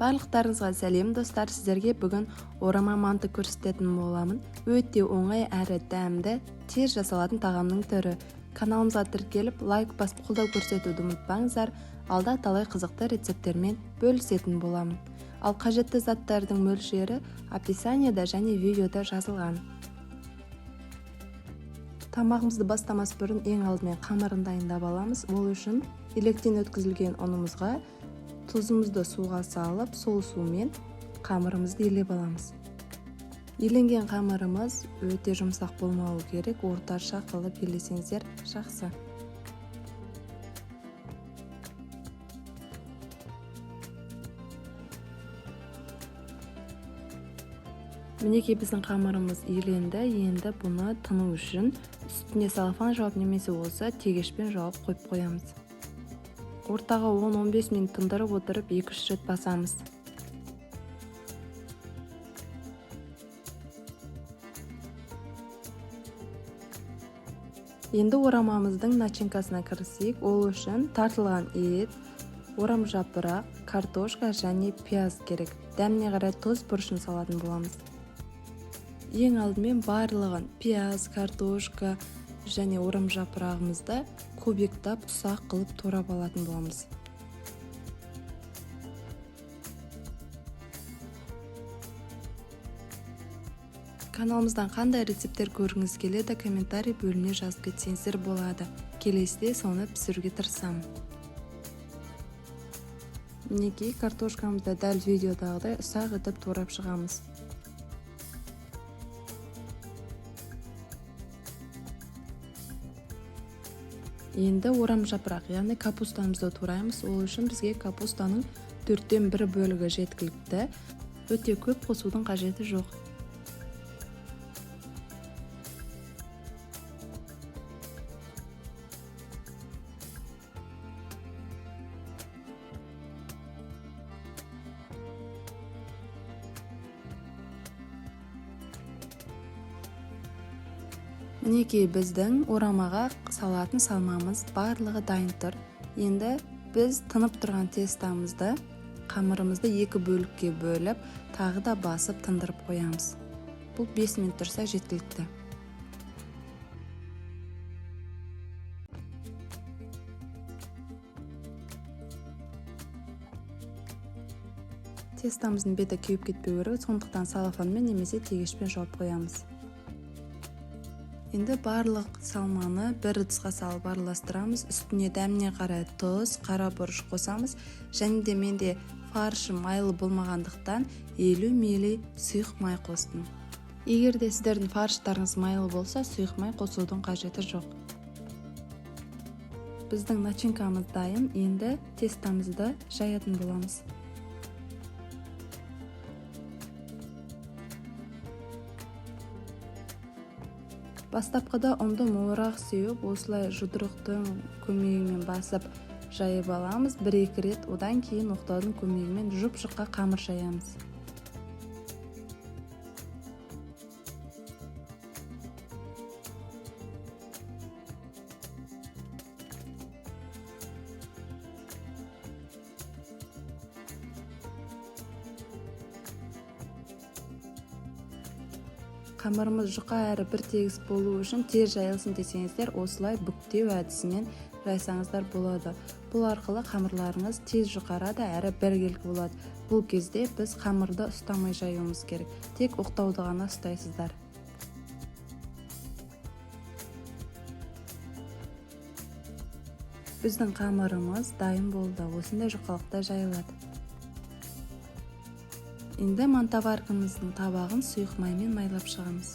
Барлықтарыңызға сәлем достар, сіздерге бүгін орама манты көрсететін боламын. Өте оңай әрі дәмді, тез жасалатын тағамның түрі. Каналымызға тіркеліп, лайк басып қолдау көрсетуді ұмытпаңыздар. Алда талай қызықты рецепттермен бөлісетін боламын. Ал қажетті заттардың мөлшері описанияда және видеода жазылған. Тамағымызды бастамас бұрын ең алдымен қамырын дайындап аламыз. Ол үшін електен өткізілген ұнымызға тұзымызды суға салып, сол сумен қамырымызды елеп аламыз. Еленген қамырымыз өте жұмсақ болмауы керек, орташа қылып елесеңіздер жақсы. Мінекей біздің қамырымыз еленді. Енді бұны тыну үшін үстіне салфан жауып немесе болса тегешпен жауып қойып қоямыз. Ортаға 10-15 минут тындырып отырып 2-3 рет басамыз. Енді орамамыздың начинкасына кірісейік. Ол үшін тартылған ет, орам жапырақ, картошка және пияз керек. Дәміне қарай тұз, бұрышын салатын боламыз. Ең алдымен барлығын пияз, картошка және орам жапырағымызды кубиктап ұсақ қылып турап алатын боламыз. Каналымыздан қандай рецепттер көргіңіз келеді, комментарий бөліміне жазып кетсеңіздер болады. Келесіде соны пісіруге тырысамын. Мінекей картошкамызды дәл видеодағыдай ұсақ етіп турап шығамыз. Енді орам жапырақ, яғни капустамызды тураймыз. Ол үшін бізге капустаның 4-тен 1 бөлігі жеткілікті. Өте көп қосудың қажеті жоқ. Мінекей біздің орамаға салатын салмамыз барлығы дайын тұр. Енді біз тынып тұрған тестамызды, қамырымызды 2 бөлікке бөліп, тағы да басып тындырып қоямыз. Бұл 5 минут тұрса жеткілікті. Тестамыздың беті күйіп кетпеу керек, сондықтан салфанмен немесе тегешпен жауып қоямыз. Енді барлық салманы бір ыдысқа салып араластырамыз. Үстіне дәміне қарай тұз, қара бұрыш қосамыз. Және де менде фаршы майлы болмағандықтан 50 мл сұйық май қостым. Егер де сіздердің фарштарыңыз майлы болса, сұйық май қосудың қажеті жоқ. Біздің начинкамыз дайын. Енді тестамызды жаятын боламыз. Бастапқыда ұнды молырақ сеуіп, осылай жұдырықтың көмегімен басып жайып аламыз. 1-2 рет, одан кейін оқтаудың көмегімен жұп-жұқа қамыр жаямыз. Қамырымыз жұқа әрі бір тегіс болу үшін тез жайылсын десеңіздер, осылай бүктеу әдісімен жайсаңыздар болады. Бұл арқылы қамырларыңыз тез жұқарады әрі біркелкі болады. Бұл кезде біз қамырды ұстамай жаюымыз керек. Тек оқтауды ғана ұстайсыздар. Біздің қамырымыз дайын болды. Осындай жұқалықта жайылады. Енді мантаваркамыздың табағын сұйық маймен майлап шығамыз.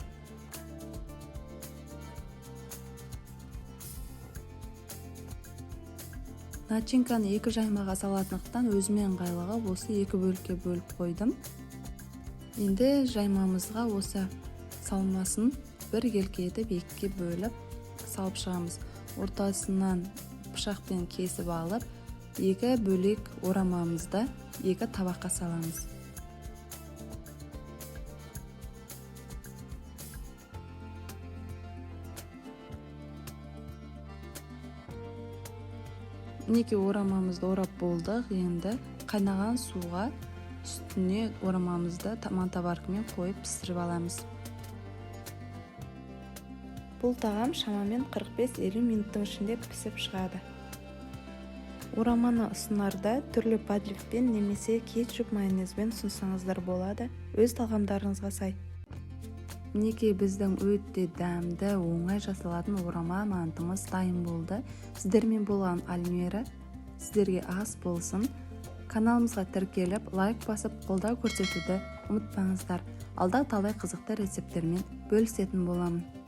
Начинканы 2 жаймаға салатындықтан өзіме ыңғайлыға осы 2 бөлікке бөліп қойдым. Енді жаймамызға осы салмасын біркелкі етіп 2-ге бөліп салып шығамыз. Ортасынан пышақпен кесіп алып, 2 бөлек орамамызды 2 табаққа саламыз. Мінекей орамамызды орап болдық. Енді қайнаған суға үстіне орамамызды манта баркымен қойып пісіріп аламыз. Бұл тағам шамамен 45-50 минуттың ішінде пісіп шығады. Ораманы ұсынарда түрлі подливпен немесе кетчуп майонезбен ұсынсаңыздар болады, өз талғамдарыңызға сай. Мінекей біздің өте дәмді, оңай жасалатын орама мантымыз дайын болды. Сіздермен болған Альмира. Сіздерге ас болсын. Каналымызға тіркеліп, лайк басып, қолдау көрсетуді ұмытпаңыздар. Алда талай қызықты рецепттермен бөлісетін боламын.